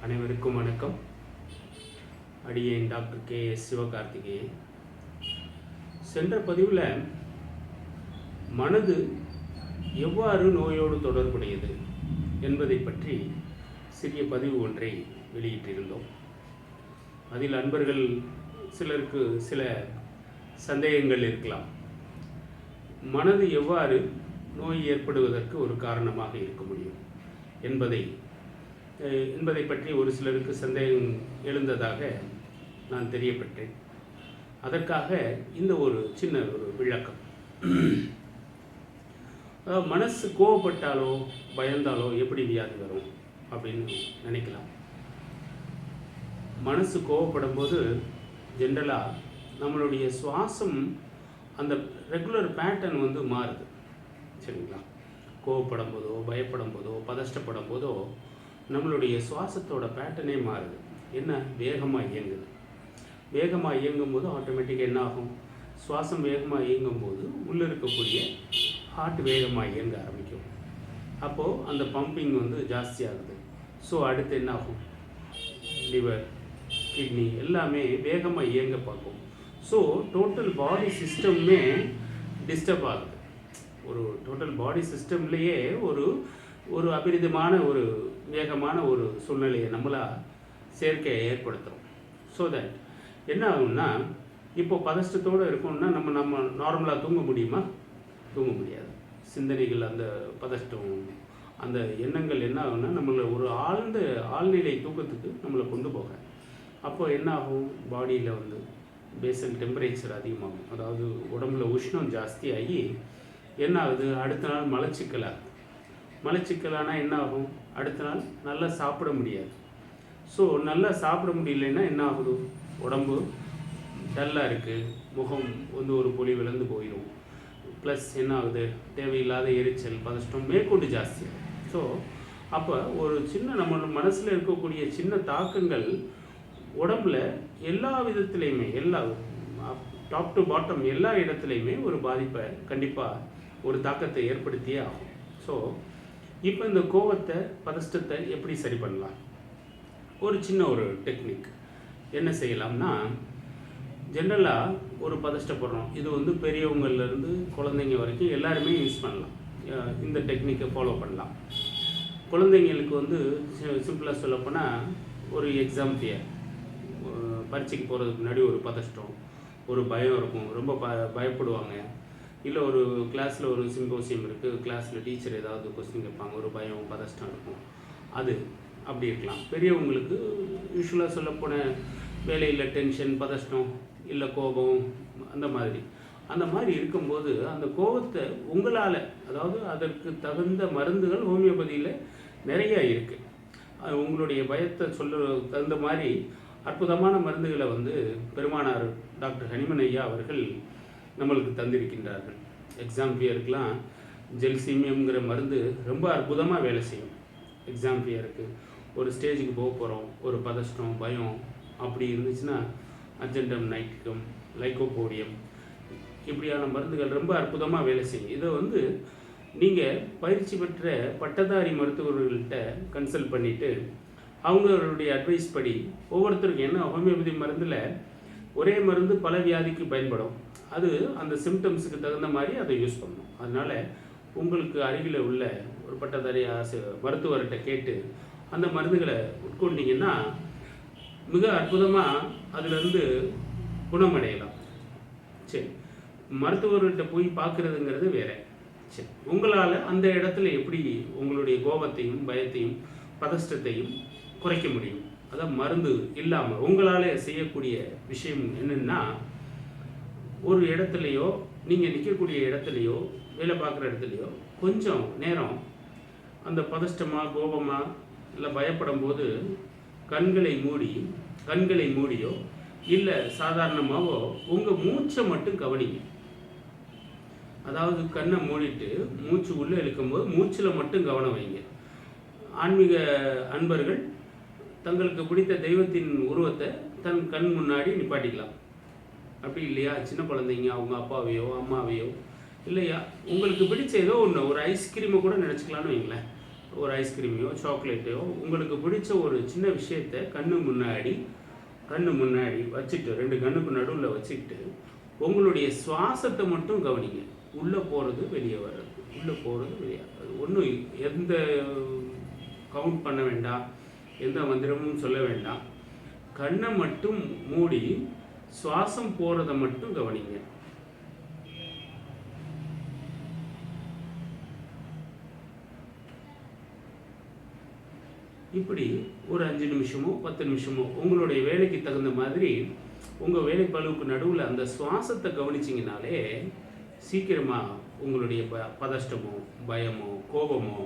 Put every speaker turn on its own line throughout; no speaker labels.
அனைவருக்கும் வணக்கம். அடியேன் டாக்டர் கே.எஸ். சிவகார்த்திகேயன். சென்ற பதிவில் மனது எவ்வாறு நோயோடு தொடர்புடையது என்பதை பற்றி சிறிய பதிவு ஒன்றை வெளியிட்டிருந்தோம். அதில் அன்பர்கள் சிலருக்கு சில சந்தேகங்கள் இருக்கலாம். மனது எவ்வாறு நோய் ஏற்படுவதற்கு ஒரு காரணமாக இருக்க முடியும் என்பதை பற்றி ஒரு சிலருக்கு சந்தேகம் எழுந்ததாக நான் தெரியப்பட்டேன். அதற்காக இந்த ஒரு சின்ன ஒரு விளக்கம். மனசு கோவப்பட்டாலோ பயந்தாலோ எப்படி வியாதி வரும் அப்படின்னு நினைக்கலாம். மனசு கோவப்படும் போது ஜென்ரலாக நம்மளுடைய சுவாசம் அந்த ரெகுலர் பேட்டர்ன் மாறுது. சரிங்களா? கோவப்படும் போதோ பயப்படும் போதோ பதஷ்டப்படும் போதோ நம்மளுடைய சுவாசத்தோட பேட்டர்னே மாறுது. என்ன, வேகமாக இயங்குது. வேகமாக இயங்கும்போது ஆட்டோமேட்டிக்காக என்ன ஆகும்? சுவாசம் வேகமாக இயங்கும்போது உள்ளே இருக்கக்கூடிய ஹார்ட் வேகமாக இயங்க ஆரம்பிக்கும். அப்போது அந்த பம்பிங் ஜாஸ்தியாகுது. ஸோ அடுத்து என்ன ஆகும்? லிவர், கிட்னி எல்லாமே வேகமாக இயங்க பார்க்கும். ஸோ டோட்டல் பாடி சிஸ்டமே டிஸ்டர்ப் ஆகுது. ஒரு டோட்டல் பாடி சிஸ்டம்லேயே ஒரு அபரிதமான ஒரு வேகமான ஒரு சூழ்நிலையை நம்மளாக சேர்க்கையை ஏற்படுத்துகிறோம். ஸோ தட் என்ன ஆகும்னா, இப்போ பதஷ்டத்தோடு இருக்கோம்னா நம்ம நார்மலாக தூங்க முடியுமா? தூங்க முடியாது. சிந்தனைகள், அந்த பதஷ்டம், அந்த எண்ணங்கள் என்ன ஆகும்னா நம்மளை ஒரு ஆழ்நிலை தூக்கத்துக்கு நம்மளை கொண்டு போக. அப்போ என்ன ஆகும்? பாடியில் பேசல் டெம்பரேச்சர் அதிகமாகும். அதாவது உடம்புல உஷ்ணம் ஜாஸ்தியாகி என்ன ஆகுது? அடுத்த நாள் மலச்சிக்கலானால் என்ன ஆகும்? அடுத்த நாள் நல்லா சாப்பிட முடியாது. ஸோ நல்லா சாப்பிட முடியலன்னா என்ன ஆகுது? உடம்பு டல்லாக இருக்குது, முகம் ஒரு பொலி விழுந்து போயிடும். ப்ளஸ் என்ன ஆகுது? தேவையில்லாத எரிச்சல், பதஷ்டம் மேற்கொண்டு ஜாஸ்தியாகும். ஸோ அப்போ ஒரு சின்ன நம்ம மனசில் இருக்கக்கூடிய சின்ன தாக்கங்கள் உடம்புல எல்லா விதத்துலேயுமே, எல்லா டாப் டு பாட்டம் எல்லா இடத்துலையுமே ஒரு பாதிப்பை கண்டிப்பாக ஒரு தாக்கத்தை ஏற்படுத்தியே ஆகும். ஸோ இப்போ இந்த கோவத்தை, பதஷ்டத்தை எப்படி சரி பண்ணலாம்? ஒரு சின்ன ஒரு டெக்னிக் என்ன செய்யலாம்னா, ஜென்ரலாக ஒரு பதஷ்டப்படுறோம், இது பெரியவங்கள்லேருந்து குழந்தைங்க வரைக்கும் எல்லாருமே யூஸ் பண்ணலாம். இந்த டெக்னிக்கை ஃபாலோ பண்ணலாம். குழந்தைங்களுக்கு சிம்பிளாக சொல்லப்போனால் ஒரு எக்ஸாம் ஃபியர், பரீட்சைக்கு போகிறதுக்கு முன்னாடி ஒரு பதஷ்டம், ஒரு பயம் இருக்கும், ரொம்ப பயப்படுவாங்க. இல்லை ஒரு கிளாஸில் ஒரு சிம்போசியம் இருக்குது, கிளாஸில் டீச்சர் ஏதாவது கொஸ்டின் கேட்பாங்க, ஒரு பயம் பதஷ்டம் இருக்கும். அது அப்படி இருக்கலாம். பெரியவங்களுக்கு யூஸ்வலாக சொல்லப்போன வேலையில் டென்ஷன், பதஷ்டம், இல்லை கோபம், அந்த மாதிரி இருக்கும்போது அந்த கோபத்தை உங்களால், அதாவது அதற்கு தகுந்த மருந்துகள் ஹோமியோபதியில் நிறையா இருக்குது. உங்களுடைய பயத்தை தகுந்த மாதிரி அற்புதமான மருந்துகளை பெருமானார் டாக்டர் ஹனிமன் ஐயா அவர்கள் நம்மளுக்கு தந்திருக்கின்றார்கள். எக்ஸாம் ஃபியருக்கெலாம் ஜெல்சீமியம்ங்கிற மருந்து ரொம்ப அற்புதமாக வேலை செய்யும். எக்ஸாம் ஃபியருக்கு ஒரு ஸ்டேஜுக்கு போக போகிறோம், ஒரு பதஷ்டம், பயம் அப்படி இருந்துச்சுன்னா அர்ஜென்டம் நைட்ரிகம், லைக்கோபோடியம் இப்படியான மருந்துகள் ரொம்ப அற்புதமாக வேலை செய்யும். இதை நீங்கள் பயிற்சி பெற்ற பட்டதாரி மருத்துவர்கள்ட்ட கன்சல்ட் பண்ணிவிட்டு அவங்களுடைய அட்வைஸ் படி ஒவ்வொருத்தருக்கும், என்ன ஹோமியோபதி மருந்தில் ஒரே மருந்து பல வியாதிக்கு பயன்படும். அது அந்த சிம்டம்ஸுக்கு தகுந்த மாதிரி அதை யூஸ் பண்ணணும். அதனால் உங்களுக்கு அருகில் உள்ள ஒரு பட்டதாரி மருத்துவர்கிட்ட கேட்டு அந்த மருந்துகளை உட்கொண்டீங்கன்னா மிக அற்புதமாக அதிலிருந்து குணமடையலாம். சரி, மருத்துவர்கிட்ட போய் பார்க்குறதுங்கிறது வேறு. சரி, உங்களால் அந்த இடத்துல எப்படி உங்களுடைய கோபத்தையும் பயத்தையும் பதஷ்டத்தையும் குறைக்க முடியும்? அதான் மருந்து இல்லாமல் உங்களால் செய்யக்கூடிய விஷயம் என்னென்னா, ஒரு இடத்துலையோ, நீங்கள் நிற்கக்கூடிய இடத்துலையோ, வேலை பார்க்குற இடத்துலையோ கொஞ்சம் நேரம் அந்த பதஷ்டமாக, கோபமாக இல்லை பயப்படும் போது கண்களை மூடியோ இல்லை சாதாரணமாகவோ உங்கள் மூச்சை மட்டும் கவனிங்க. அதாவது கண்ணை மூடிட்டு மூச்சு உள்ளே இழுக்கும்போது மூச்சில் மட்டும் கவனம் வைங்க. ஆன்மீக அன்பர்கள் தங்களுக்கு பிடித்த தெய்வத்தின் உருவத்தை தன் கண் முன்னாடி நிப்பாட்டிக்கலாம். அப்படி இல்லையா, சின்ன குழந்தைங்க அவங்க அப்பாவையோ அம்மாவையோ இல்லையா உங்களுக்கு பிடிச்ச ஏதோ ஒன்று, ஒரு ஐஸ்கிரீமை கூட நினச்சிக்கலான்னு வைங்களேன். ஒரு ஐஸ்கிரீமையோ சாக்லேட்டையோ உங்களுக்கு பிடிச்ச ஒரு சின்ன விஷயத்தை கண்ணு முன்னாடி வச்சுட்டு 2 கண்ணுக்கு நடுவில் வச்சுக்கிட்டு உங்களுடைய சுவாசத்தை மட்டும் கவனிங்க. உள்ளே போகிறது வெளியே வர்றது, உள்ளே போகிறது வெளியே வர்றது. ஒன்றும் எந்த கவுண்ட் பண்ண வேண்டாம், எந்த மந்திரமும் சொல்ல வேண்டாம். கண்ணை மட்டும் மூடி சுவாசம் போகிறத மட்டும் கவனிங்க. இப்படி ஒரு 5 நிமிஷமோ 10 நிமிஷமோ உங்களுடைய வேலைக்கு தகுந்த மாதிரி உங்கள் வேலை பளுவுக்கு நடுவில் அந்த சுவாசத்தை கவனிச்சிங்கனாலே சீக்கிரமாக உங்களுடைய பதஷ்டமோ பயமோ கோபமோ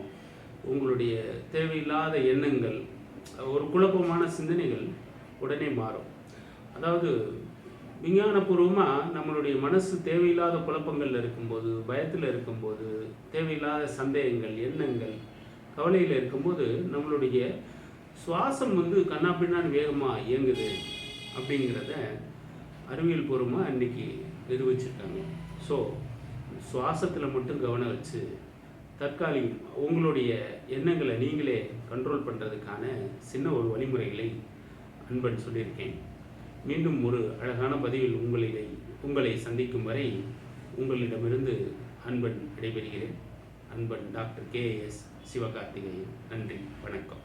உங்களுடைய தேவையில்லாத எண்ணங்கள் ஒரு குழப்பமான சிந்தனைகள் உடனே மாறும். அதாவது விஞ்ஞானபூர்வமாக நம்மளுடைய மனசு தேவையில்லாத குழப்பங்களில் இருக்கும்போது, பயத்தில் இருக்கும்போது, தேவையில்லாத சந்தேகங்கள், எண்ணங்கள், கவலையில் இருக்கும்போது நம்மளுடைய சுவாசம் கண்ணாப்பின்னான்னு வேகமாக இயங்குது அப்படிங்கிறத அறிவியல் பூர்வமாக இன்றைக்கி நிரூபிச்சிருக்காங்க. ஸோ சுவாசத்தில் மட்டும் கவனம் வச்சு தற்காலிகம் உங்களுடைய எண்ணங்களை நீங்களே கண்ட்ரோல் பண்ணுறதுக்கான சின்ன ஒரு வழிமுறைகளை அன்பன் சொல்லியிருக்கேன். மீண்டும் ஒரு அழகான பதிவில் உங்களை சந்திக்கும் வரை உங்களிடமிருந்து அன்பன் விடைபெறுகிறேன். அன்பன் டாக்டர் KS சிவகார்த்திகேயன். நன்றி, வணக்கம்.